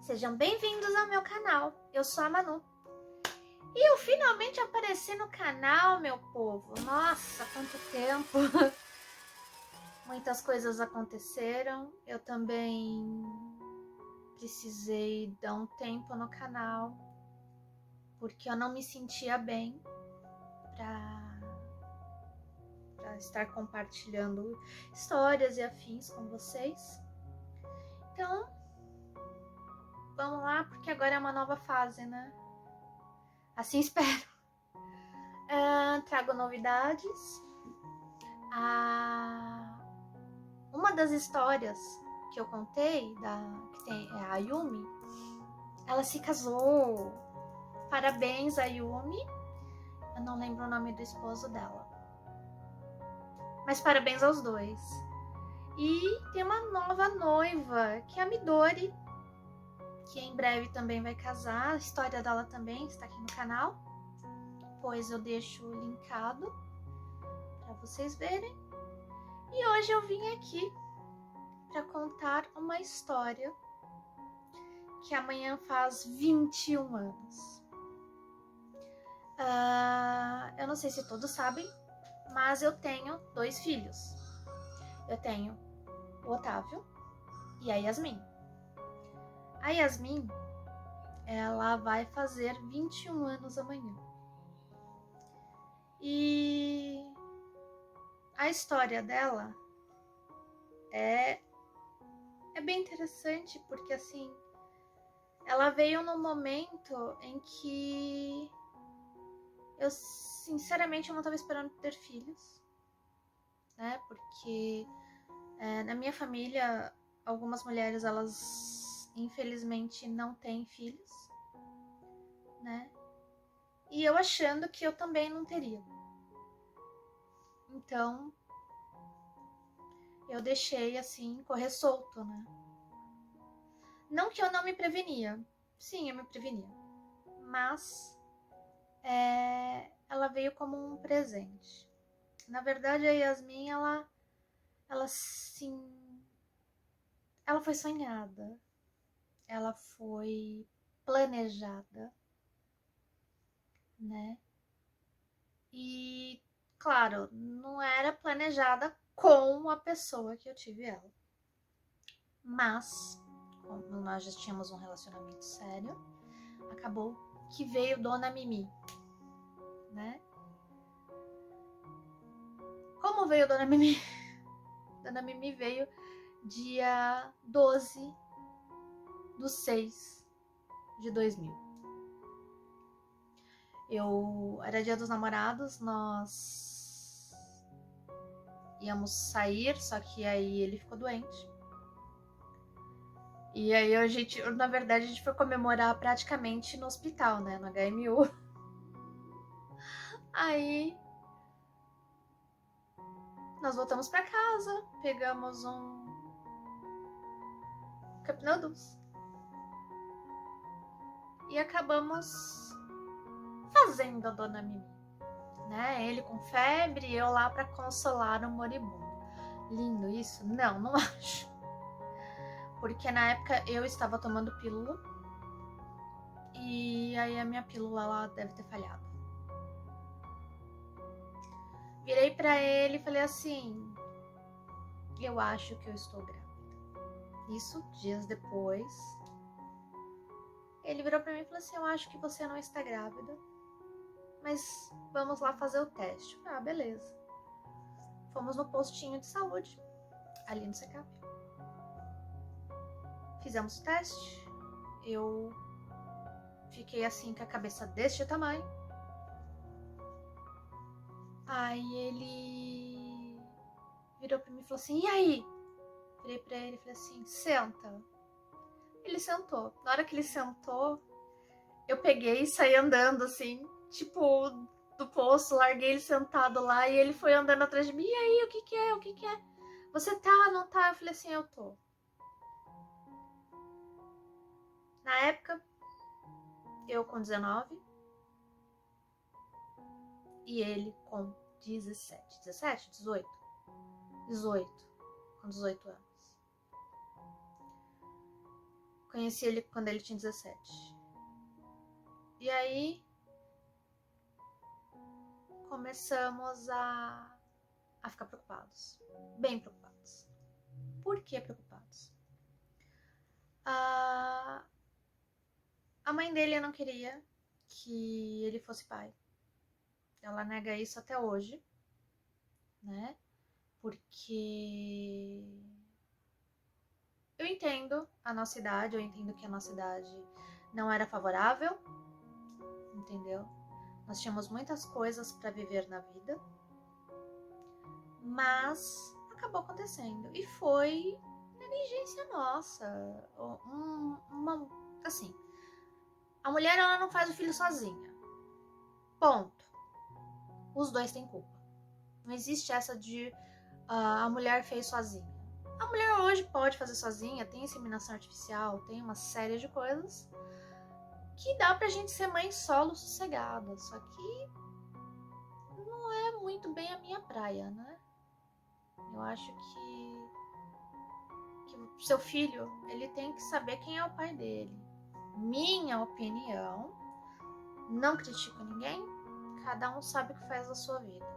Sejam bem-vindos ao meu canal, eu sou a Manu. E eu finalmente apareci no canal, meu povo. Nossa, quanto tempo! Muitas coisas aconteceram, eu também precisei dar um tempo no canal, porque eu não me sentia bem para estar compartilhando histórias e afins com vocês. Então, vamos lá, porque agora é uma nova fase, né? Assim espero. Trago novidades. Uma das histórias que eu contei, que tem a Ayumi, ela se casou. Parabéns, Ayumi. Eu não lembro o nome do esposo dela. Mas parabéns aos dois. E tem uma nova noiva, que é a Midori, que em breve também vai casar. A história dela também está aqui no canal, pois eu deixo linkado para vocês verem. E hoje eu vim aqui para contar uma história que amanhã faz 21 anos. Eu não sei se todos sabem, mas eu tenho 2 filhos. Eu tenho o Otávio e a Yasmin. A Yasmin, ela vai fazer 21 anos amanhã. E a história dela é bem interessante, porque assim, ela veio num momento em que eu sinceramente não estava esperando ter filhos, né? Porque na minha família, algumas mulheres, elas infelizmente não têm filhos, né? E eu achando que eu também não teria. Então, eu deixei assim, correr solto, né? Não que eu não me prevenia. Sim, eu me prevenia. Mas ela veio como um presente. Na verdade, a Yasmin, ela foi sonhada. Ela foi planejada, né? E, claro, não era planejada com a pessoa que eu tive ela. Mas, como nós já tínhamos um relacionamento sério, acabou que veio Dona Mimi, né? Como veio Dona Mimi? Dona Mimi veio dia 12/6/2000. Era dia dos namorados, nós íamos sair, só que aí ele ficou doente. E aí na verdade, a gente foi comemorar praticamente no hospital, né, no HMU. Aí nós voltamos pra casa, pegamos um Cup Noodles e acabamos fazendo a Dona Mimi, né? Ele com febre e eu lá pra consolar o moribundo. Lindo isso? Não acho. Porque na época eu estava tomando pílula e aí a minha pílula ela deve ter falhado. Virei pra ele e falei assim: eu acho que eu estou grávida. Isso dias depois. Ele virou pra mim e falou assim: eu acho que você não está grávida, mas vamos lá fazer o teste. Ah, beleza. Fomos no postinho de saúde, ali no Secap. Fizemos o teste. Eu fiquei assim com a cabeça deste tamanho. Aí ele virou pra mim e falou assim: e aí? Virei pra ele e falei assim: senta. Ele sentou. Na hora que ele sentou, eu peguei e saí andando assim, tipo, do poço, larguei ele sentado lá e ele foi andando atrás de mim. E aí, o que que é? O que que é? Você tá, não tá? Eu falei assim: eu tô. Na época, eu com 19 e ele com 17. 17? 18? 18. Com 18 anos. Conheci ele quando ele tinha 17. E aí começamos a ficar preocupados. Bem preocupados. Por que preocupados? A mãe dele não queria que ele fosse pai. Ela nega isso até hoje, né? Porque eu entendo a nossa idade, eu entendo que a nossa idade não era favorável, entendeu? Nós tínhamos muitas coisas para viver na vida, mas acabou acontecendo. E foi negligência nossa. Assim, a mulher ela não faz o filho sozinha. Ponto. Os dois têm culpa. Não existe essa de a mulher fez sozinha. A mulher hoje pode fazer sozinha, tem inseminação artificial, tem uma série de coisas que dá pra gente ser mãe solo sossegada. Só que não é muito bem a minha praia, né? Eu acho que o seu filho, ele tem que saber quem é o pai dele. Minha opinião, não critico ninguém, cada um sabe o que faz na sua vida.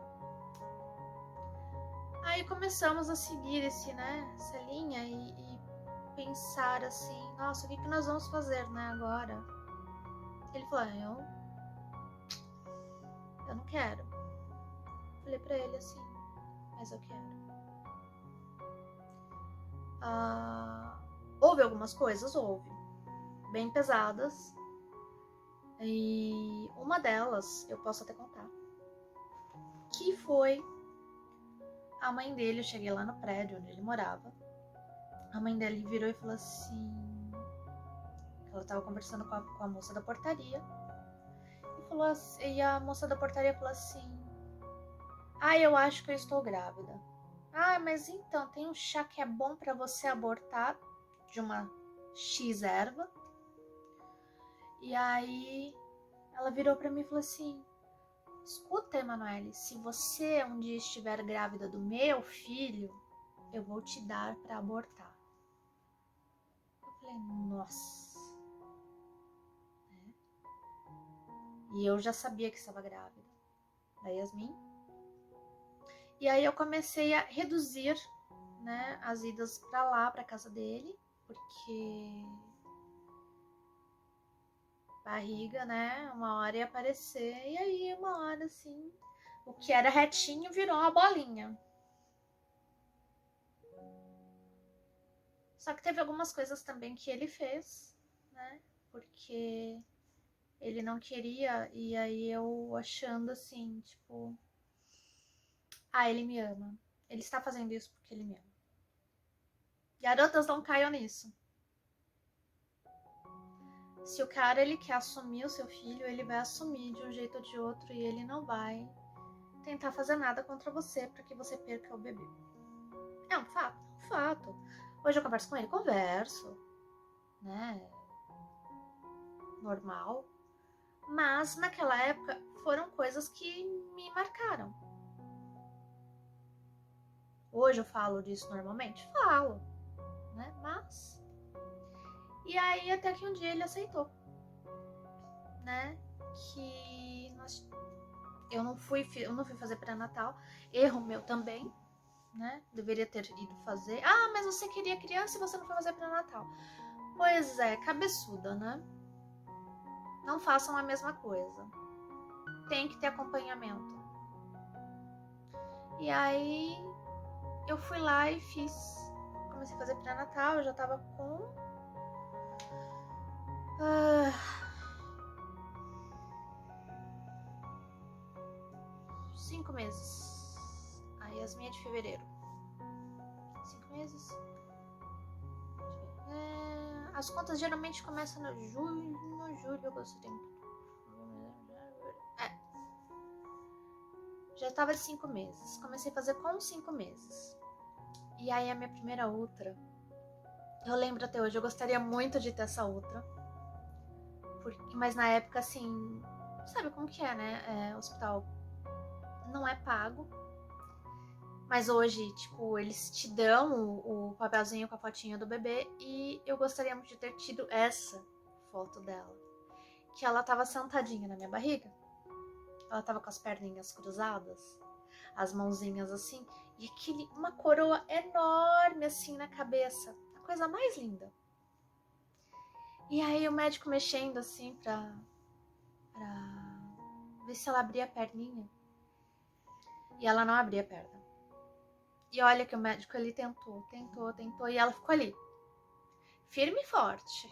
Aí começamos a seguir essa linha e pensar assim, nossa, o que nós vamos fazer, né, agora? Ele falou, eu não quero. Falei pra ele assim, mas eu quero. Houve algumas coisas, bem pesadas. E uma delas, eu posso até contar, que foi a mãe dele. Eu cheguei lá no prédio onde ele morava. A mãe dele virou e falou assim, ela estava conversando com a moça da portaria, e a moça da portaria falou assim, eu acho que eu estou grávida. Mas então, tem um chá que é bom para você abortar, de uma X erva. E aí ela virou para mim e falou assim, escuta, Emanuele, se você um dia estiver grávida do meu filho, eu vou te dar para abortar. Eu falei, nossa. E eu já sabia que estava grávida da Yasmin. E aí eu comecei a reduzir, né, as idas para lá, para casa dele, porque barriga, né, uma hora ia aparecer, e aí uma hora assim, o que era retinho virou uma bolinha. Só que teve algumas coisas também que ele fez, né, porque ele não queria, e aí eu achando assim, tipo, ele me ama. Ele está fazendo isso porque ele me ama. Garotas, não caiam nisso. Se o cara ele quer assumir o seu filho, ele vai assumir de um jeito ou de outro e ele não vai tentar fazer nada contra você para que você perca o bebê. É um fato. Hoje eu converso com ele, converso, né? Normal. Mas naquela época foram coisas que me marcaram. Hoje eu falo disso normalmente? Falo, né? Mas... E aí até que um dia ele aceitou, né? Que eu não fui fazer pré-natal. Erro meu também, né? Deveria ter ido fazer. Mas você queria criança e você não foi fazer pré-natal. Pois é, cabeçuda, né? Não façam a mesma coisa. Tem que ter acompanhamento. E aí eu fui lá e comecei a fazer pré-natal. Eu já tava com 5 meses. A Yasmin é de fevereiro. 5 meses. As contas geralmente começam no julho, agosto, setembro. Já tava de 5 meses. Comecei a fazer com 5 meses. E aí a minha primeira ultra, eu lembro até hoje, eu gostaria muito de ter essa ultra. Mas na época, assim, sabe como que é, né? Hospital não é pago. Mas hoje, tipo, eles te dão o papelzinho com a fotinha do bebê e eu gostaria muito de ter tido essa foto dela. Que ela tava sentadinha na minha barriga. Ela tava com as perninhas cruzadas, as mãozinhas assim, e uma coroa enorme assim na cabeça. A coisa mais linda. E aí o médico mexendo assim pra ver se ela abria a perninha. E ela não abria a perna. E olha que o médico, ele tentou, e ela ficou ali, firme e forte.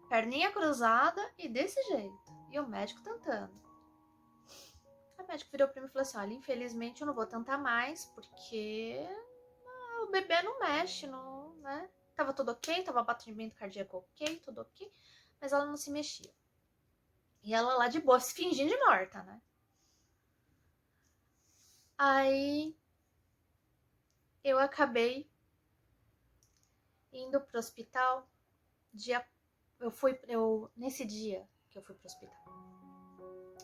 Perninha cruzada e desse jeito. E o médico tentando. O médico virou pra mim e falou assim, olha, infelizmente eu não vou tentar mais, porque o bebê não mexe, não, né? Tava tudo ok, tava batimento cardíaco ok, tudo ok, mas ela não se mexia. E ela lá de boa, se fingindo de morta, né? Aí eu acabei indo pro hospital. Nesse dia que eu fui pro hospital,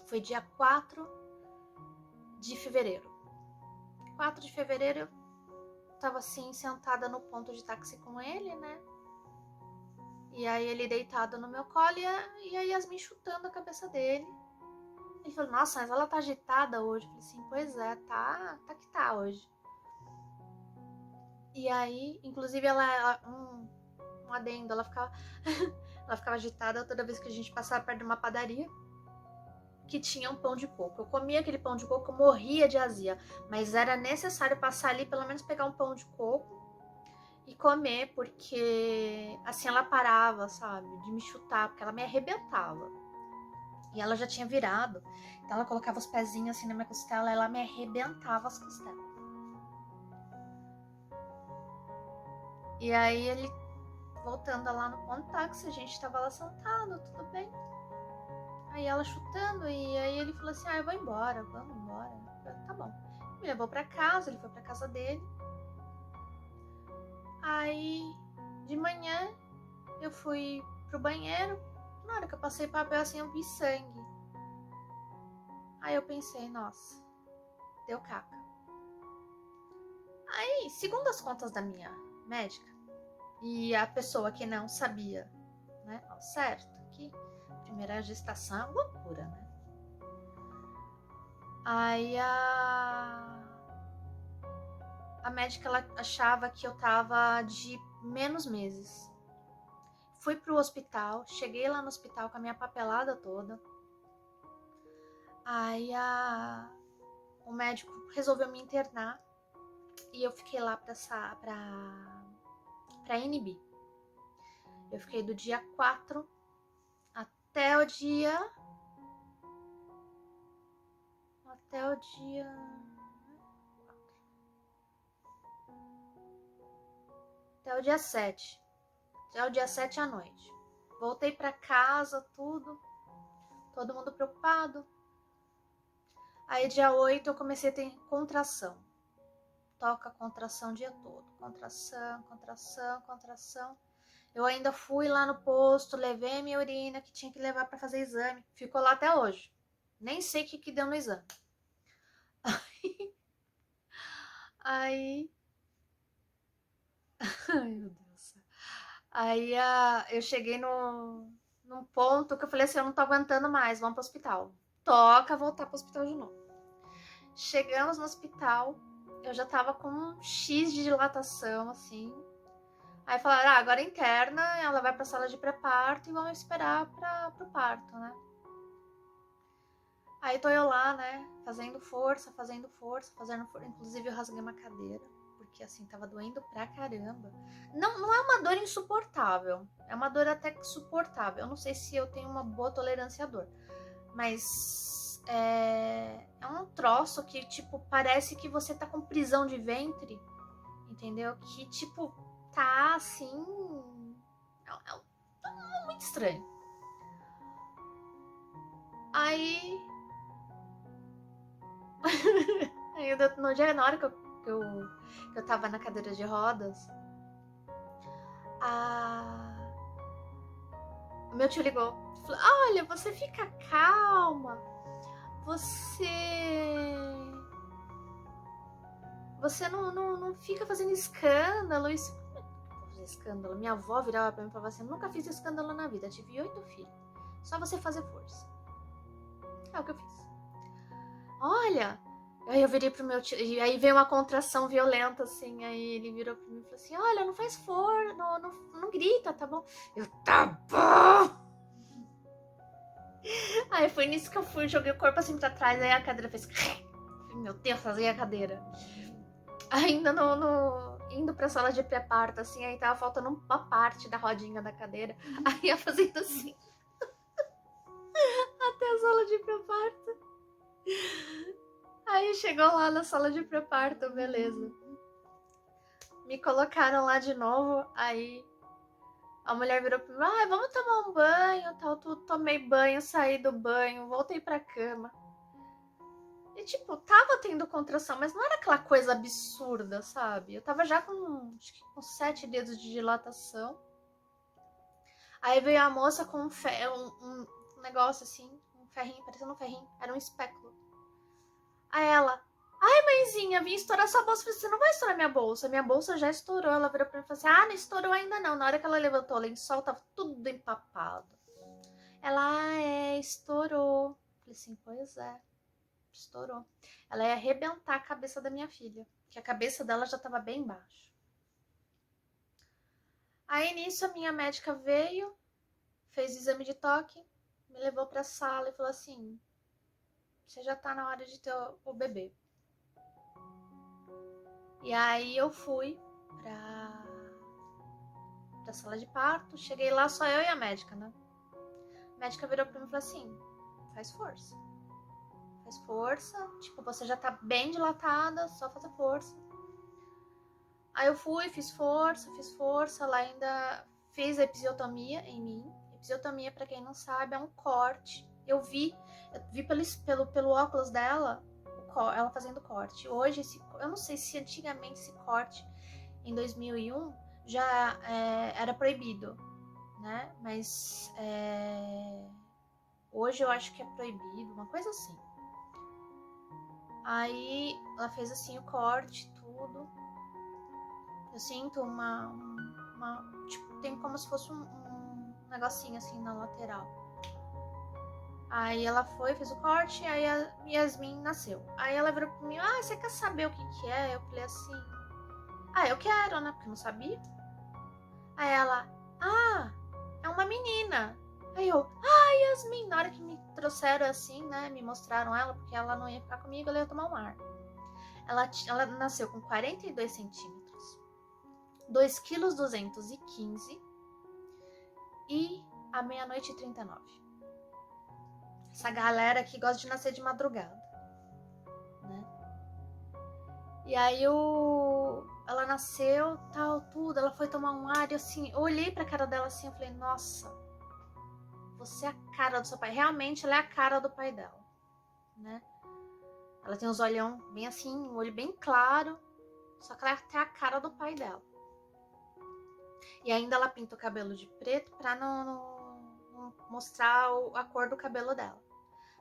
foi dia 4 de fevereiro. 4 de fevereiro eu tava assim, sentada no ponto de táxi com ele, né? E aí ele deitado no meu colo e a Yasmin chutando a cabeça dele. Ele falou, nossa, mas ela tá agitada hoje. Eu falei assim, pois é, tá que tá hoje. E aí, inclusive, um adendo, ela ficava ela ficava agitada toda vez que a gente passava perto de uma padaria que tinha um pão de coco. Eu comia aquele pão de coco, eu morria de azia, mas era necessário passar ali, pelo menos pegar um pão de coco e comer, porque assim ela parava, sabe, de me chutar, porque ela me arrebentava. E ela já tinha virado, então ela colocava os pezinhos assim na minha costela, ela me arrebentava as costelas. E aí ele, voltando lá no ponto táxi, a gente tava lá sentado, tudo bem. Aí ela chutando, e aí ele falou assim, eu vou embora, vamos embora. Eu falei, tá bom. Me levou pra casa, ele foi pra casa dele. Aí, de manhã, eu fui pro banheiro. Na hora que eu passei papel assim, eu vi sangue. Aí eu pensei, nossa, deu caca. Aí, segundo as contas da minha médica, e a pessoa que não sabia, né, ao certo, que primeira gestação é uma loucura, né? Aí a médica, ela achava que eu tava de menos meses. Fui pro hospital, cheguei lá no hospital com a minha papelada toda. Aí o médico resolveu me internar e eu fiquei lá pra inibir. Eu fiquei do dia 4 até o dia... Até o dia 7. Até o dia 7 à noite. Voltei pra casa, tudo. Todo mundo preocupado. Aí dia 8 eu comecei a ter contração. Toca contração o dia todo. Contração. Eu ainda fui lá no posto, levei minha urina que tinha que levar pra fazer exame. Ficou lá até hoje. Nem sei o que deu no exame. Aí... Ai, meu Deus. Aí eu cheguei num ponto que eu falei assim, eu não tô aguentando mais, vamos pro hospital. Toca voltar pro hospital de novo. Chegamos no hospital, eu já tava com um X de dilatação, assim. Aí falaram, agora interna, ela vai pra sala de pré-parto e vamos esperar pro parto, né? Aí tô eu lá, né, fazendo força. Inclusive eu rasguei uma cadeira, porque assim, tava doendo pra caramba. Não é uma dor insuportável, é uma dor até que suportável. Eu não sei se eu tenho uma boa tolerância à dor, mas é um troço que, tipo, parece que você tá com prisão de ventre, entendeu? Que, tipo, tá assim... É muito estranho. Aí... Aí no dia, na hora que eu tava na cadeira de rodas, o meu tio ligou. Falou, olha, você fica calma. Você Você não fica fazendo escândalo. Isso... fazer escândalo. Minha avó virava pra mim e falava assim: nunca fiz escândalo na vida, tive 8 filhos. Só você fazer força. É o que eu fiz. Olha, aí eu virei pro meu tio, e aí veio uma contração violenta, assim, aí ele virou pra mim e falou assim: olha, não faz força, não grita, tá bom? Eu, tá bom! Aí foi nisso que eu fui, joguei o corpo assim pra trás, aí a cadeira fez... Meu Deus, rasguei a cadeira. Ainda indo pra sala de pré-parto, assim, aí tava faltando uma parte da rodinha da cadeira, aí ia fazendo assim, até a sala de pré-parto. Aí chegou lá na sala de pré-parto, beleza. Me colocaram lá de novo, aí a mulher virou pra mim: vamos tomar um banho, tal, tudo. Tomei banho, saí do banho, voltei pra cama. E tipo, tava tendo contração, mas não era aquela coisa absurda, sabe? Eu tava já acho que com 7 dedos de dilatação. Aí veio a moça com um negócio assim, um ferrinho, parecendo um ferrinho, era um espéculo. Aí ela: ai, mãezinha, vim estourar sua bolsa. Eu falei: você não vai estourar minha bolsa. Minha bolsa já estourou. Ela virou pra mim e falou assim: não estourou ainda não. Na hora que ela levantou o lençol, tava tudo empapado. Ela: estourou. Eu falei assim: pois é, estourou. Ela ia arrebentar a cabeça da minha filha, que a cabeça dela já tava bem baixa. Aí nisso a minha médica veio, fez exame de toque, me levou pra sala e falou assim: você já tá na hora de ter o bebê. E aí eu fui pra sala de parto, cheguei lá, só eu e a médica, né? A médica virou pra mim e falou assim: faz força. Faz força, tipo, você já tá bem dilatada, só fazer força. Aí eu fui, fiz força, lá ainda fez a episiotomia em mim. Episiotomia, pra quem não sabe, é um corte. Eu vi pelo óculos dela, ela fazendo corte. Hoje, eu não sei se antigamente esse corte, em 2001, já era proibido, né? Mas hoje eu acho que é proibido, uma coisa assim. Aí ela fez assim o corte, tudo. Eu sinto tipo, tem como se fosse um negocinho assim na lateral. Aí ela foi, fez o corte, aí a Yasmin nasceu. Aí ela virou pra mim: você quer saber o que é? Eu falei assim: eu quero, né? Porque eu não sabia. Aí ela: é uma menina. Aí eu: Yasmin. Na hora que me trouxeram assim, né? Me mostraram ela, porque ela não ia ficar comigo, ela ia tomar um ar. Ela nasceu com 42 centímetros, 2,215 kg e à 00:39. Essa galera que gosta de nascer de madrugada, né? E aí ela nasceu, tal, tudo, ela foi tomar um ar e assim, eu olhei pra cara dela assim, eu falei: nossa, você é a cara do seu pai. Realmente ela é a cara do pai dela, né? Ela tem os olhão bem assim, um olho bem claro, só que ela tem a cara do pai dela. E ainda ela pinta o cabelo de preto pra não mostrar a cor do cabelo dela.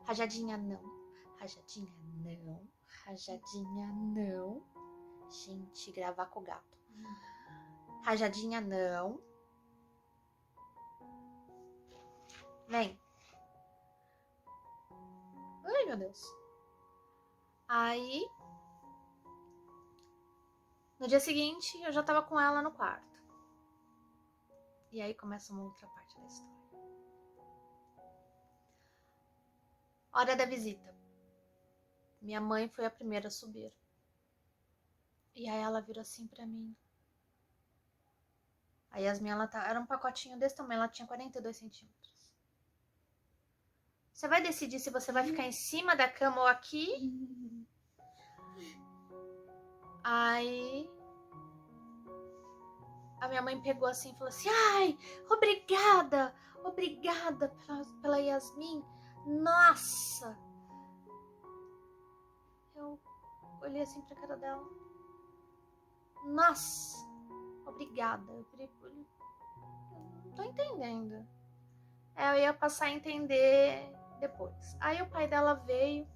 Rajadinha não, rajadinha não, rajadinha não. Gente, gravar com o gato. Rajadinha não. Vem. Ai, meu Deus. Aí, no dia seguinte, eu já tava com ela no quarto. E aí começa uma outra parte da história. Hora da visita. Minha mãe foi a primeira a subir. E aí ela virou assim pra mim. A Yasmin, era um pacotinho desse tamanho, ela tinha 42 centímetros. Você vai decidir se você vai ficar em cima da cama ou aqui? Aí a minha mãe pegou assim e falou assim: ai, obrigada pela Yasmin. Nossa! Eu olhei assim pra cara dela. Nossa! Obrigada. Eu não tô entendendo. Eu ia passar a entender depois. Aí o pai dela veio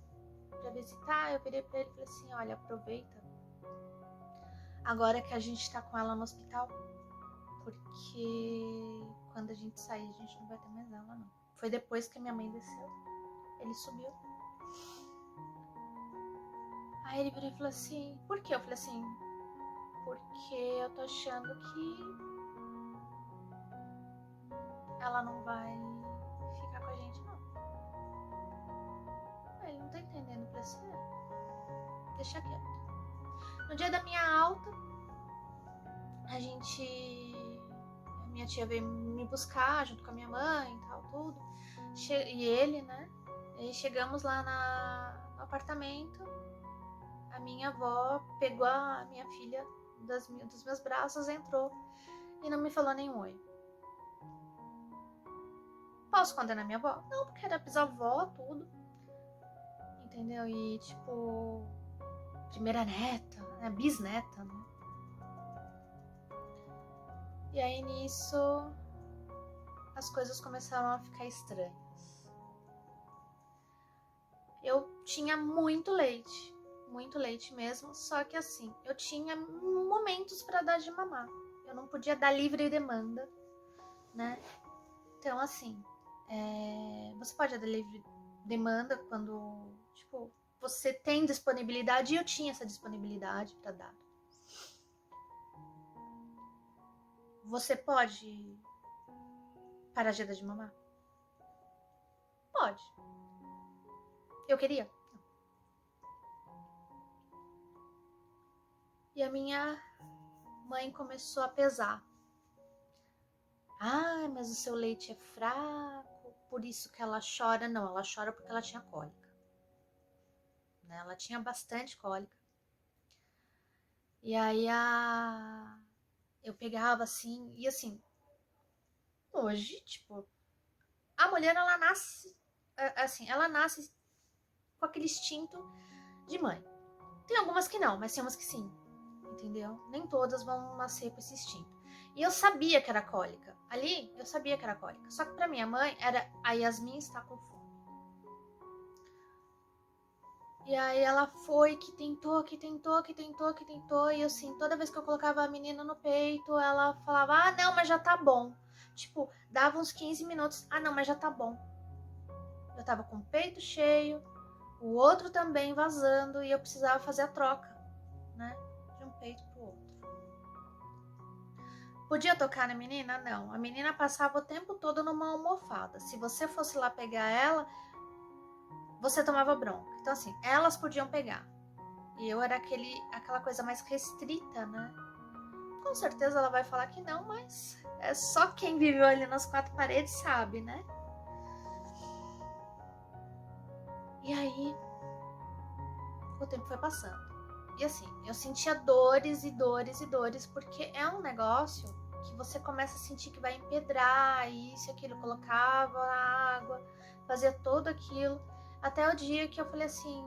pra visitar, eu virei pra ele e falei assim: olha, aproveita Agora que a gente tá com ela no hospital, porque quando a gente sair, a gente não vai ter mais ela, não. Foi depois que a minha mãe desceu. Ele subiu. Aí ele virou e falou assim, por quê? Eu falei assim, porque eu tô achando que ela não vai ficar com a gente, não. Aí ele não tá entendendo. Eu falei assim, deixa quieto. No dia da minha alta, minha tia veio me buscar junto com a minha mãe e tal, tudo. E ele, né? E chegamos lá no apartamento. A minha avó pegou a minha filha dos meus braços, entrou e não me falou nem oi. Posso condenar minha avó? Não, porque era bisavó, tudo. Entendeu? E tipo, primeira neta, né? Bisneta, né? E aí nisso as coisas começaram a ficar estranhas. Eu tinha muito leite mesmo, só que assim, eu tinha momentos para dar de mamar. Eu não podia dar livre demanda, né? Então assim, você pode dar livre demanda quando, tipo, você tem disponibilidade, e eu tinha essa disponibilidade para dar. Você pode parar de dar de mamar? Pode. Eu queria? Não. E a minha mãe começou a pesar. Ah, mas o seu leite é fraco, por isso que ela chora. Não, ela chora porque ela tinha cólica. Né? Ela tinha bastante cólica. E aí eu pegava assim, e assim, hoje, tipo, a mulher, ela nasce, assim, ela nasce com aquele instinto de mãe. Tem algumas que não, mas tem umas que sim, entendeu? Nem todas vão nascer com esse instinto. E eu sabia que era cólica. Ali, eu sabia que era cólica. Só que pra minha mãe, era a Yasmin está com fome. E aí ela foi que tentou, e assim, toda vez que eu colocava a menina no peito, ela falava, ah, não, mas já tá bom. Tipo, dava uns 15 minutos, ah, não, mas já tá bom. Eu tava com o peito cheio, o outro também vazando, e eu precisava fazer a troca, né, de um peito pro outro. Podia tocar na menina? Não. A menina passava o tempo todo numa almofada. Se você fosse lá pegar ela, você tomava bronca. Então, assim, elas podiam pegar. E eu era aquela coisa mais restrita, né? Com certeza ela vai falar que não, mas é só quem viveu ali nas quatro paredes sabe, né? E aí, o tempo foi passando. E assim, eu sentia dores e dores e dores, porque é um negócio que você começa a sentir que vai empedrar, isso, aquilo, colocava na água, fazia tudo aquilo, até o dia que eu falei assim,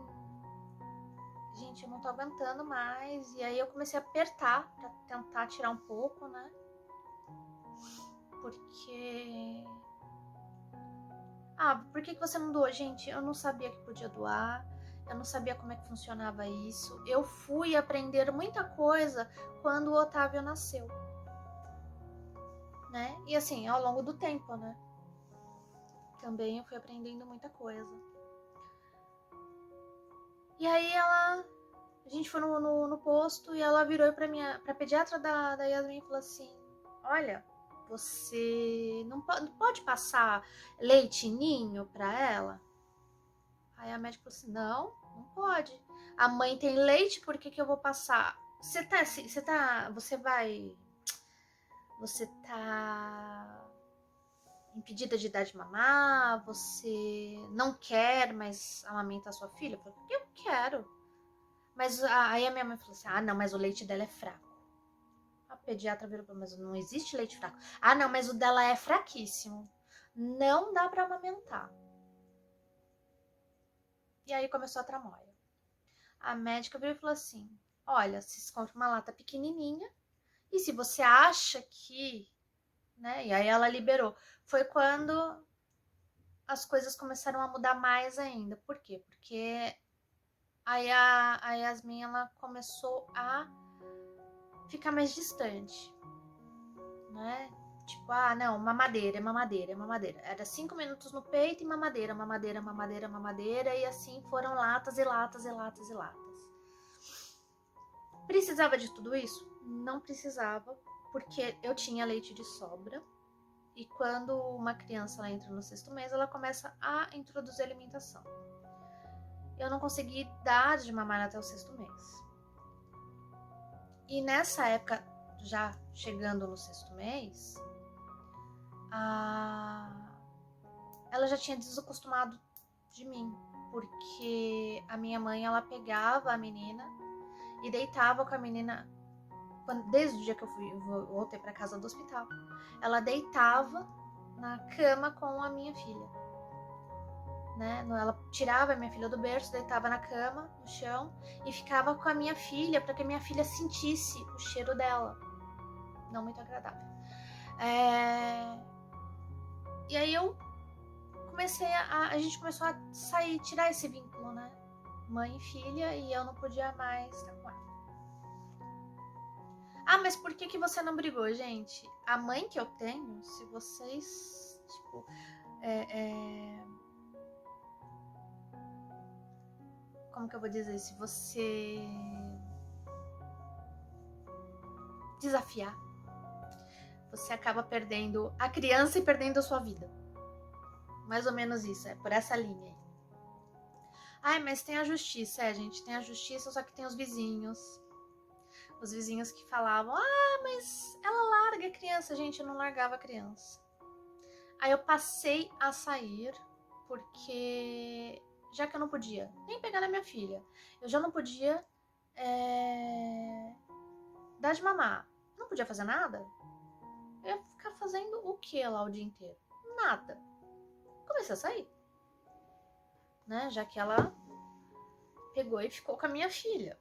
gente, eu não tô aguentando mais, e aí eu comecei a apertar pra tentar tirar um pouco, né, porque... por que você não doou? Gente, eu não sabia que podia doar, eu não sabia como é que funcionava isso, eu fui aprender muita coisa quando o Otávio nasceu. Né? E assim, ao longo do tempo, né? Também eu fui aprendendo muita coisa. E aí a gente foi no posto e ela virou pra pediatra da Yasmin e falou assim, olha, você não pode passar leite ninho pra ela? Aí a médica falou assim, não pode. A mãe tem leite, por que eu vou passar? Você tá impedida de dar de mamar, você não quer mais amamentar sua filha? Eu falei, eu quero. Mas aí a minha mãe falou assim, não, mas o leite dela é fraco. A pediatra virou, mas não existe leite fraco. Não, mas o dela é fraquíssimo. Não dá pra amamentar. E aí começou a tramóia. A médica veio e falou assim, olha, se compra uma lata pequenininha, e se você acha que... Né? E aí ela liberou. Foi quando as coisas começaram a mudar mais ainda. Por quê? Porque aí a Yasmin, ela começou a ficar mais distante, né? Tipo, não, mamadeira, é mamadeira, é mamadeira. Era 5 minutos no peito e mamadeira, mamadeira, mamadeira, mamadeira. E assim foram latas e latas e latas e latas. Precisava de tudo isso? Não precisava, porque eu tinha leite de sobra. E quando uma criança ela entra no 6º mês, ela começa a introduzir alimentação. Eu não consegui dar de mamar até o 6º mês. E nessa época, já chegando no 6º mês, ela já tinha desacostumado de mim, porque a minha mãe, ela pegava a menina e deitava com a menina, desde o dia que eu voltei para casa do hospital, ela deitava na cama com a minha filha, né? Ela tirava a minha filha do berço, deitava na cama, no chão, e ficava com a minha filha, para que a minha filha sentisse o cheiro dela, não muito agradável. E aí a gente começou a sair, tirar esse vínculo, né? Mãe e filha, e eu não podia mais estar com ela. Mas por que você não brigou, gente? A mãe que eu tenho, se vocês, tipo, como que eu vou dizer? Se você desafiar, você acaba perdendo a criança e perdendo a sua vida. Mais ou menos isso, é por essa linha aí. Mas tem a justiça, gente, tem a justiça, só que tem os vizinhos. Os vizinhos que falavam, mas ela larga a criança. Gente, eu não largava a criança. Aí eu passei a sair, porque já que eu não podia nem pegar na minha filha, eu já não podia dar de mamar, não podia fazer nada, eu ia ficar fazendo o que lá o dia inteiro? Nada. Comecei a sair, né? Já que ela pegou e ficou com a minha filha.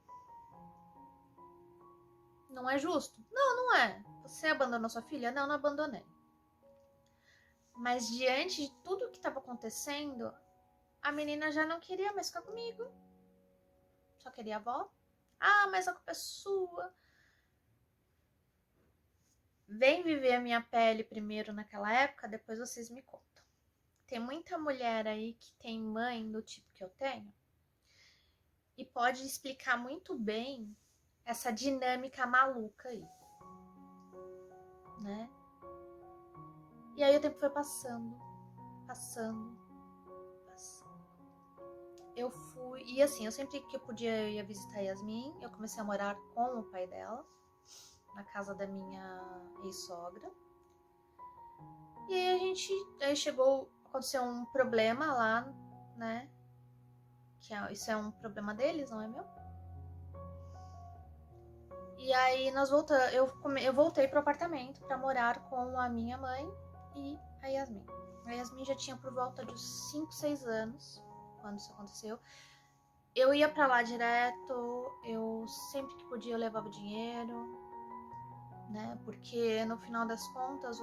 Não é justo? Não é. Você abandonou sua filha? Não abandonei. Mas diante de tudo que estava acontecendo, a menina já não queria mais ficar comigo. Só queria a avó. Mas a culpa é sua. Vem viver a minha pele primeiro naquela época, depois vocês me contam. Tem muita mulher aí que tem mãe do tipo que eu tenho e pode explicar muito bem essa dinâmica maluca aí, né? E aí o tempo foi passando. Eu fui, e assim, eu sempre que eu podia eu ia visitar a Yasmin. Eu comecei a morar com o pai dela, na casa da minha ex-sogra. E aí aconteceu um problema lá, né? Isso é um problema deles, não é meu? E aí eu voltei pro apartamento para morar com a minha mãe e a Yasmin. A Yasmin já tinha por volta de 5, 6 anos quando isso aconteceu. Eu ia para lá direto, eu sempre que podia eu levava dinheiro, né? Porque no final das contas,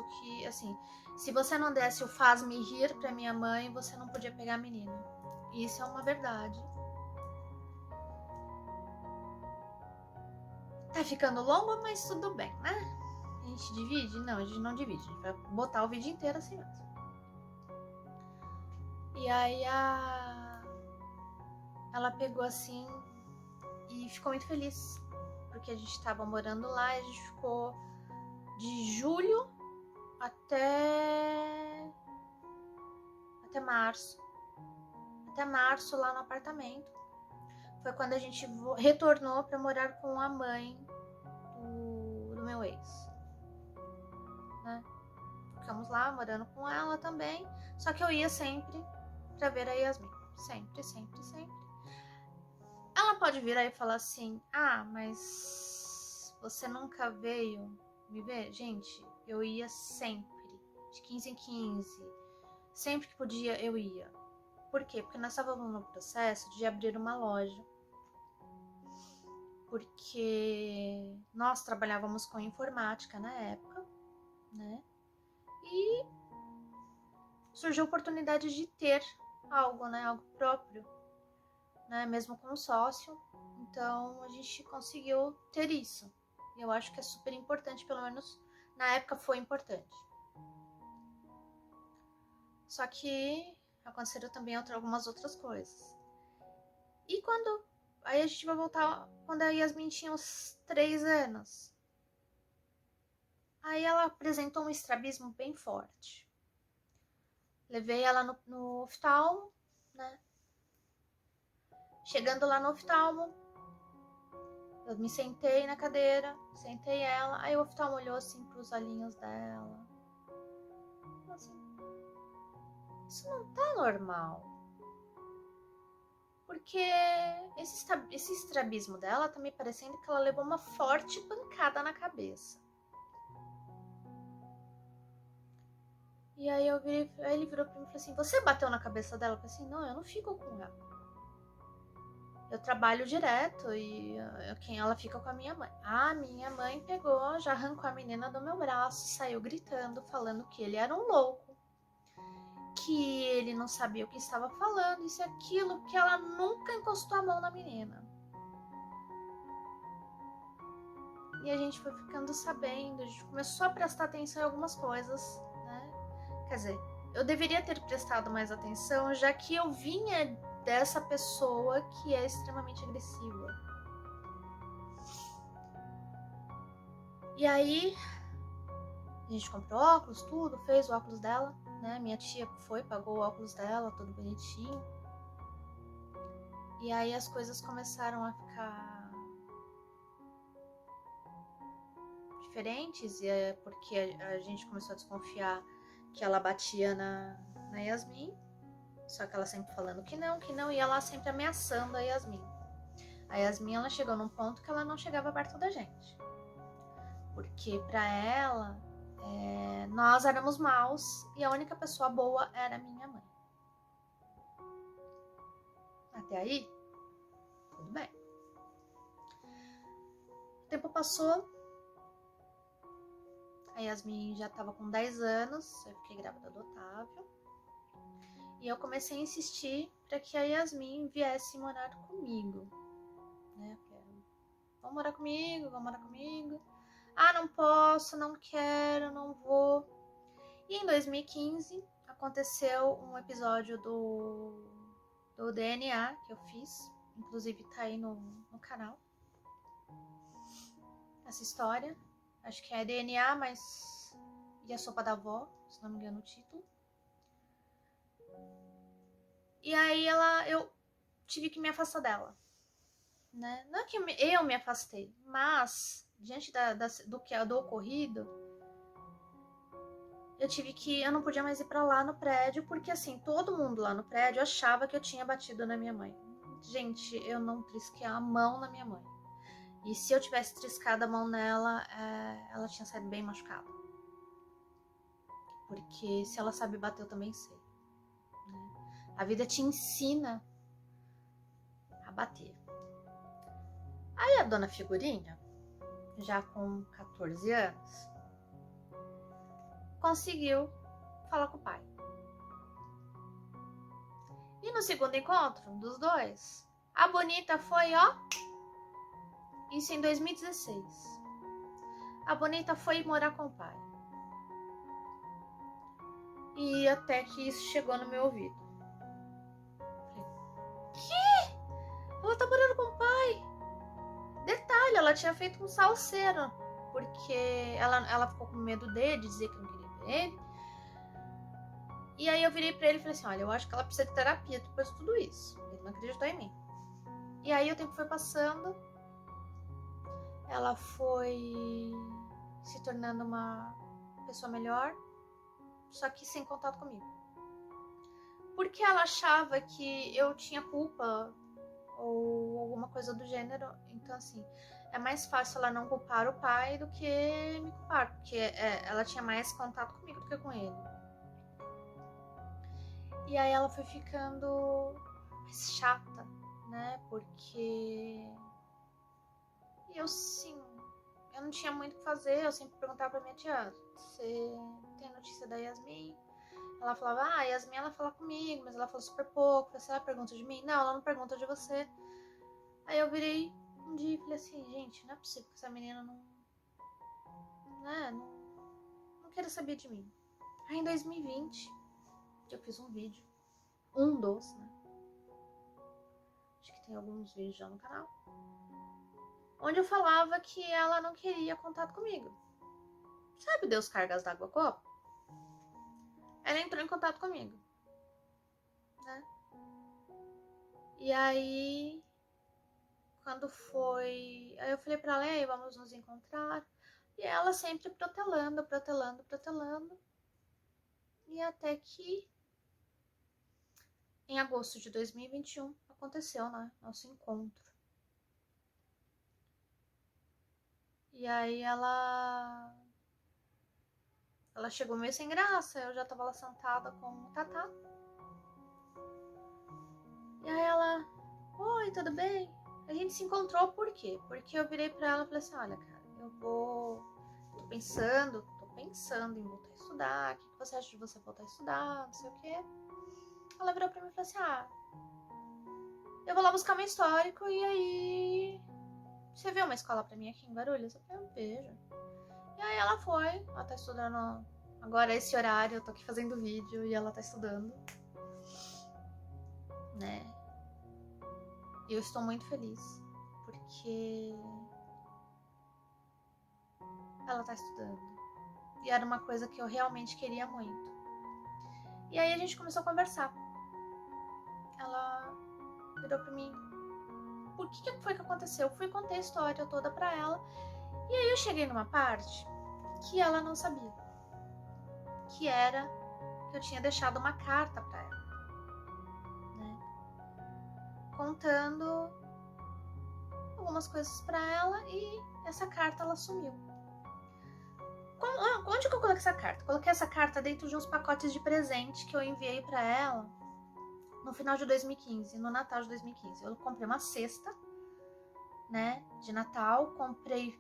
se você não desse o faz-me rir para minha mãe, você não podia pegar a menina. E isso é uma verdade. Tá ficando longo, mas tudo bem, né? A gente divide? Não, a gente não divide. A gente vai botar o vídeo inteiro assim mesmo. E aí ela pegou assim e ficou muito feliz. Porque a gente tava morando lá e a gente ficou de julho até março. Até março lá no apartamento. Foi quando a gente retornou para morar com a mãe do meu ex, né? Ficamos lá morando com ela também, só que eu ia sempre para ver a Yasmin, sempre. Ela pode vir aí e falar assim, mas você nunca veio me ver? Gente, eu ia sempre, de 15 em 15, sempre que podia eu ia. Por quê? Porque nós estávamos no processo de abrir uma loja, porque nós trabalhávamos com informática na época, né? E surgiu a oportunidade de ter algo, né? Algo próprio, né? Mesmo com um sócio. Então a gente conseguiu ter isso. E eu acho que é super importante, pelo menos na época foi importante. Só que aconteceram também algumas outras coisas. E quando... Aí a gente vai voltar quando a Yasmin tinha uns 3 anos. Aí ela apresentou um estrabismo bem forte. Levei ela no oftalmo, né? Chegando lá no oftalmo, eu me sentei na cadeira, sentei ela, aí o oftalmo olhou assim pros olhinhos dela. Falou assim, isso não tá normal. Porque esse estrabismo dela tá me parecendo que ela levou uma forte pancada na cabeça. E aí aí ele virou pra mim e falou assim, você bateu na cabeça dela? Eu falei assim, não, eu não fico com ela. Eu trabalho direto e quem ela fica com a minha mãe. A minha mãe pegou, já arrancou a menina do meu braço, saiu gritando, falando que ele era um louco, que ele não sabia o que estava falando, isso e aquilo, que ela nunca encostou a mão na menina. E a gente foi ficando sabendo, a gente começou a prestar atenção em algumas coisas, né? Quer dizer, eu deveria ter prestado mais atenção, já que eu vinha dessa pessoa que é extremamente agressiva. E aí, a gente comprou óculos, tudo, fez o óculos dela, né? Minha tia foi, pagou o óculos dela, tudo bonitinho. E aí as coisas começaram a ficar diferentes, e é porque a gente começou a desconfiar que ela batia na Yasmin, só que ela sempre falando que não, e ela sempre ameaçando a Yasmin. A Yasmin, ela chegou num ponto que ela não chegava perto da gente, porque pra ela, nós éramos maus e a única pessoa boa era minha mãe. Até aí, tudo bem. O tempo passou, a Yasmin já estava com 10 anos, eu fiquei grávida do Otávio. E eu comecei a insistir para que a Yasmin viesse morar comigo, né? Vamos morar comigo, vamos morar comigo. Ah, não posso, não quero, não vou. E em 2015 aconteceu um episódio do DNA que eu fiz, inclusive tá aí no canal. Essa história, acho que é DNA, mas e a sopa da avó, se não me engano o título. E aí eu tive que me afastar dela, né? Não é que eu me afastei, mas diante do ocorrido, eu não podia mais ir pra lá no prédio, porque assim, todo mundo lá no prédio achava que eu tinha batido na minha mãe. Gente, eu não trisquei a mão na minha mãe. E se eu tivesse triscado a mão nela, ela tinha saído bem machucada. Porque se ela sabe bater, eu também sei. Né? A vida te ensina a bater. Aí a dona Figurinha, já com 14 anos, conseguiu falar com o pai. E no segundo encontro dos dois, a Bonita foi, ó, isso em 2016. A Bonita foi morar com o pai. E até que isso chegou no meu ouvido. Falei, que? Ela tá morando com o pai? Detalhe, ela tinha feito um salseiro, porque ela ficou com medo dele, de dizer que não queria ver ele. E aí eu virei pra ele e falei assim, olha, eu acho que ela precisa de terapia depois de tudo isso. Ele não acreditou em mim. E aí o tempo foi passando, ela foi se tornando uma pessoa melhor, só que sem contato comigo. Porque ela achava que eu tinha culpa ou alguma coisa do gênero. Então, assim, é mais fácil ela não culpar o pai do que me culpar, porque ela tinha mais contato comigo do que com ele. E aí ela foi ficando mais chata, né? Porque eu, sim, eu não tinha muito o que fazer. Eu sempre perguntava pra minha tia, você tem notícia da Yasmin? Ela falava, a Yasmin, ela fala comigo, mas ela fala super pouco. Você pergunta de mim? Não, ela não pergunta de você. Aí eu virei um dia e falei assim, gente, não é possível que essa menina né, não queria saber de mim. Aí em 2020, eu fiz um vídeo, um dos, né? Acho que tem alguns vídeos já no canal, onde eu falava que ela não queria contato comigo. Sabe Deus Cargas d'Água Copo? Ela entrou em contato comigo, né? E aí, quando foi... Aí eu falei pra ela, ei, vamos nos encontrar. E ela sempre protelando. E até que, em agosto de 2021, aconteceu, né? Nosso encontro. E aí ela chegou meio sem graça, eu já tava lá sentada com o Tatá. E aí ela, oi, tudo bem? A gente se encontrou por quê? Porque eu virei pra ela e falei assim, olha, cara, tô pensando em voltar a estudar, o que você acha de você voltar a estudar, não sei o quê. Ela virou pra mim e falou assim, eu vou lá buscar meu histórico e aí você vê uma escola pra mim aqui em Guarulhos? Eu falei, eu vejo. E aí ela tá estudando agora esse horário, eu tô aqui fazendo vídeo e ela tá estudando, né? E eu estou muito feliz, porque ela tá estudando. E era uma coisa que eu realmente queria muito. E aí a gente começou a conversar. Ela virou pra mim, por que foi que aconteceu? Eu fui e contei a história toda pra ela. E aí eu cheguei numa parte que ela não sabia. Que era que eu tinha deixado uma carta pra ela, né? Contando algumas coisas pra ela e essa carta ela sumiu. Onde que eu coloquei essa carta? Coloquei essa carta dentro de uns pacotes de presente que eu enviei pra ela no final de 2015, no Natal de 2015. Eu comprei uma cesta, né, de Natal, comprei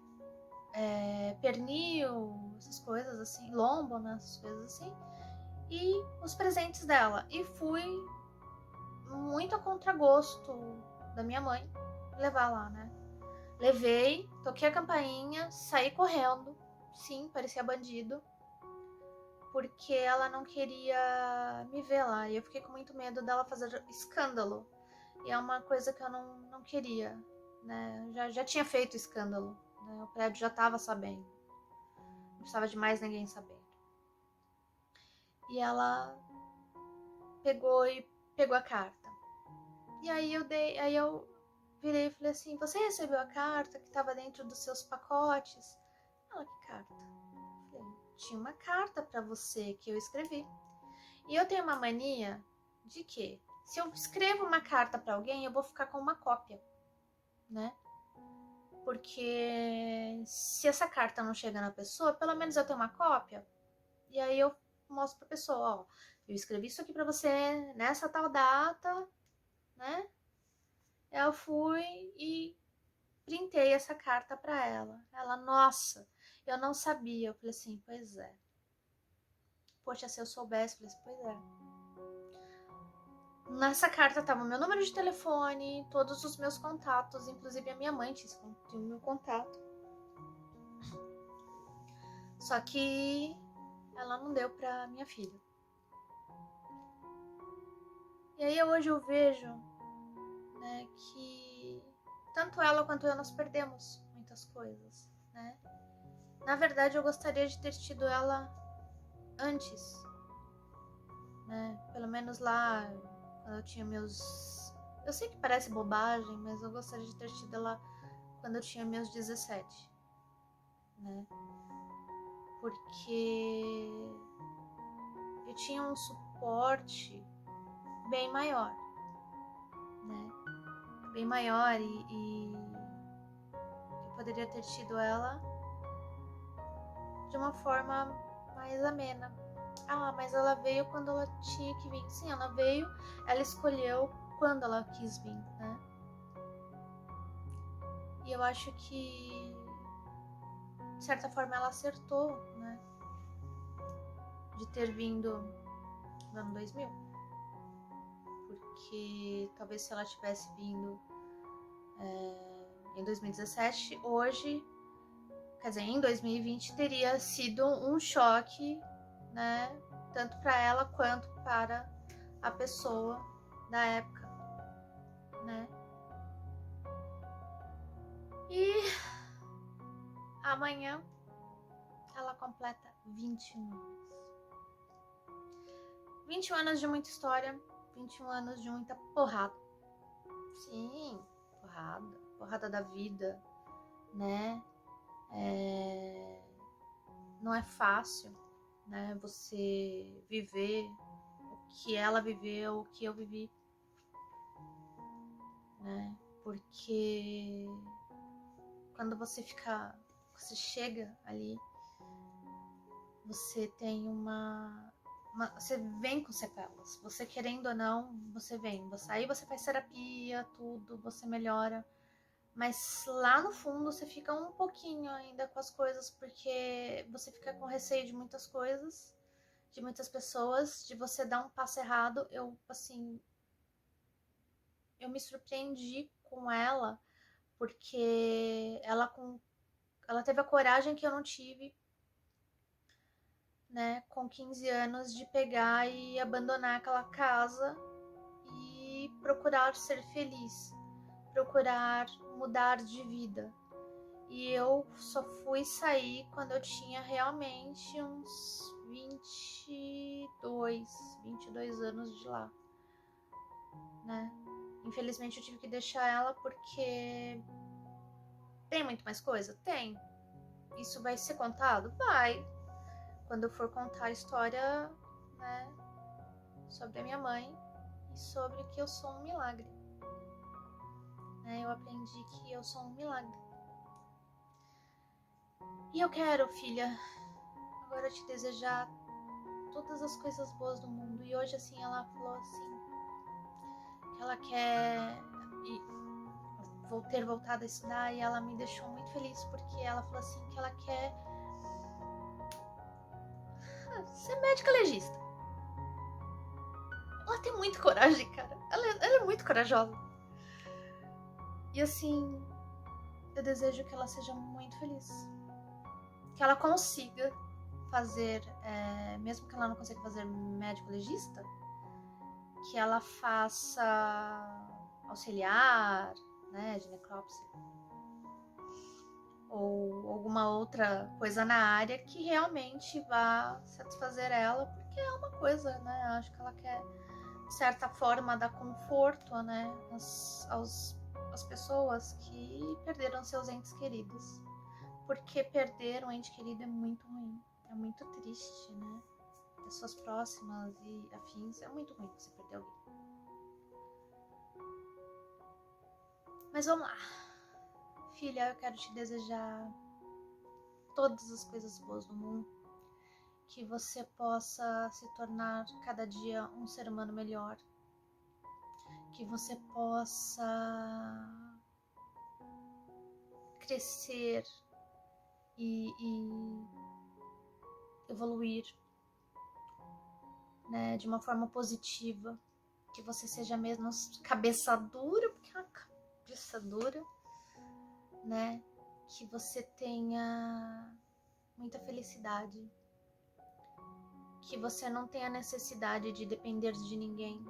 pernil, essas coisas assim, lombo, né, essas coisas assim, e os presentes dela. E fui muito a contragosto da minha mãe levar lá, né. Levei, toquei a campainha, saí correndo. Sim, parecia bandido. Porque ela não queria me ver lá. E eu fiquei com muito medo dela fazer escândalo. E é uma coisa que eu não queria, né? Já tinha feito escândalo, né? O prédio já estava sabendo. Não precisava de mais ninguém sabendo. E ela pegou a carta. E aí eu virei e falei assim, você recebeu a carta que estava dentro dos seus pacotes? Ela, que carta? Eu falei, tinha uma carta para você que eu escrevi. E eu tenho uma mania de que, se eu escrevo uma carta para alguém, eu vou ficar com uma cópia, né? Porque se essa carta não chega na pessoa, pelo menos eu tenho uma cópia. E aí eu mostro pra pessoa, ó, eu escrevi isso aqui pra você nessa tal data, né? Eu fui e printei essa carta pra ela. Ela, nossa, eu não sabia. Eu falei assim, pois é. Poxa, se eu soubesse, eu falei assim, pois é. Nessa carta tava o meu número de telefone, todos os meus contatos, inclusive a minha mãe tinha o meu contato. Só que ela não deu pra minha filha. E aí hoje eu vejo, né, que tanto ela quanto eu nós perdemos muitas coisas, né? Na verdade eu gostaria de ter tido ela antes, né? Pelo menos lá quando eu tinha meus... Eu sei que parece bobagem, mas eu gostaria de ter tido ela quando eu tinha meus 17, né? Porque eu tinha um suporte bem maior, né? Bem maior e eu poderia ter tido ela de uma forma mais amena. Ah, mas ela veio quando ela tinha que vir. Sim, ela veio, ela escolheu quando ela quis vir, né? E eu acho que, de certa forma, ela acertou, né? De ter vindo no ano 2000. Porque talvez se ela tivesse vindo em 2017, hoje quer dizer, em 2020 teria sido um choque, né? Tanto para ela quanto para a pessoa da época, né? E amanhã ela completa 21 anos. 21 anos de muita história, 21 anos de muita porrada. Sim, porrada da vida, né? Não é fácil, né? Você viver o que ela viveu, o que eu vivi, né? Porque quando você chega ali, você tem você vem com sequelas. Você querendo ou não, você vem. Aí você faz terapia, tudo, você melhora. Mas lá no fundo você fica um pouquinho ainda com as coisas, porque você fica com receio de muitas coisas, de muitas pessoas, de você dar um passo errado. Eu me surpreendi com ela, porque ela teve a coragem que eu não tive, né, com 15 anos, de pegar e abandonar aquela casa e procurar ser feliz, procurar mudar de vida. E eu só fui sair quando eu tinha realmente uns 22 anos de lá, né? Infelizmente eu tive que deixar ela porque tem muito mais coisa? Tem. Isso vai ser contado? Vai. Quando eu for contar a história, né, sobre a minha mãe e sobre que eu sou um milagre. Né? Eu aprendi que eu sou um milagre. E eu quero, filha, agora te desejar todas as coisas boas do mundo. E hoje, assim, ela falou assim, que ela quer ter voltado a estudar, e ela me deixou muito feliz, porque ela falou assim que ela quer ser médica legista. Ela tem muita coragem, cara. Ela é muito corajosa. E assim, eu desejo que ela seja muito feliz. Que ela consiga fazer, mesmo que ela não consiga fazer médico legista, que ela faça auxiliar, né, de necrópsia, ou alguma outra coisa na área que realmente vá satisfazer ela, porque é uma coisa, né, acho que ela quer, de certa forma, dar conforto, né, às pessoas que perderam seus entes queridos, porque perder um ente querido é muito ruim, é muito triste, né, pessoas próximas e afins, é muito ruim você perder alguém. Mas vamos lá. Filha, eu quero te desejar todas as coisas boas do mundo, que você possa se tornar cada dia um ser humano melhor, que você possa crescer e evoluir, né, de uma forma positiva, que você seja menos cabeça dura, porque é uma cabeça dura, né, que você tenha muita felicidade, que você não tenha necessidade de depender de ninguém,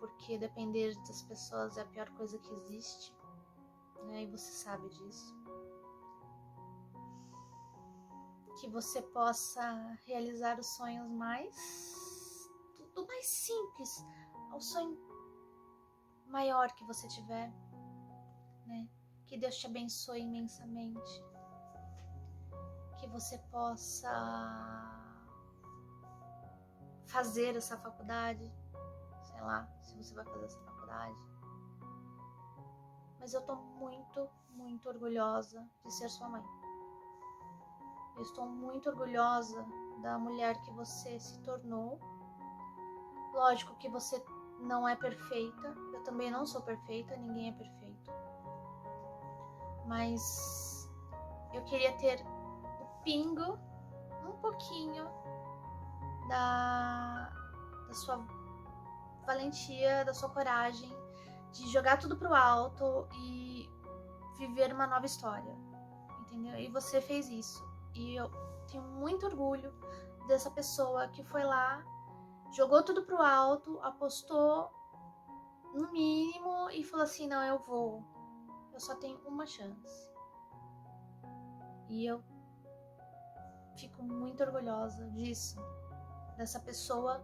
porque depender das pessoas é a pior coisa que existe, né? E você sabe disso. Que você possa realizar os sonhos do mais simples ao sonho maior que você tiver, né? Que Deus te abençoe imensamente. Que você possa fazer essa faculdade, sei lá, se você vai fazer essa faculdade. Mas eu tô muito, muito orgulhosa de ser sua mãe. Eu estou muito orgulhosa da mulher que você se tornou. Lógico que você não é perfeita, eu também não sou perfeita, ninguém é perfeito. Mas eu queria ter o pingo, um pouquinho da sua valentia, da sua coragem, de jogar tudo pro alto e viver uma nova história, entendeu? E você fez isso. E eu tenho muito orgulho dessa pessoa que foi lá, jogou tudo pro alto, apostou no mínimo e falou assim, não, eu vou. Eu só tenho uma chance. E eu fico muito orgulhosa disso, dessa pessoa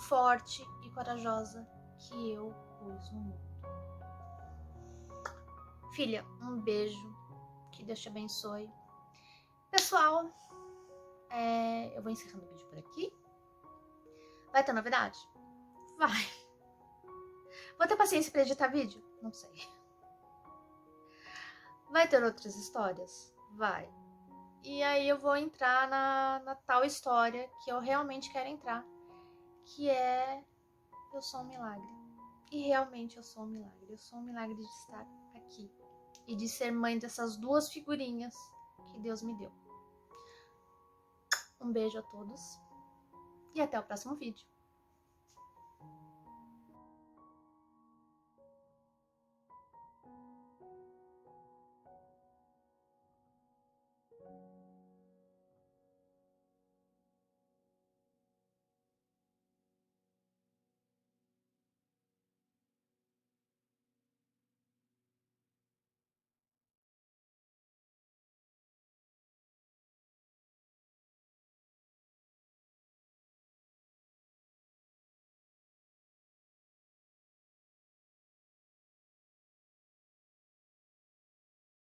forte e corajosa que eu pus no mundo. Filha, um beijo, que Deus te abençoe. Pessoal, eu vou encerrando o vídeo por aqui. Vai ter novidade? Vai. Vou ter paciência para editar vídeo? Não sei. Vai ter outras histórias? Vai. E aí eu vou entrar na tal história que eu realmente quero entrar, que é eu sou um milagre. E realmente eu sou um milagre. Eu sou um milagre de estar aqui e de ser mãe dessas duas figurinhas que Deus me deu. Um beijo a todos e até o próximo vídeo.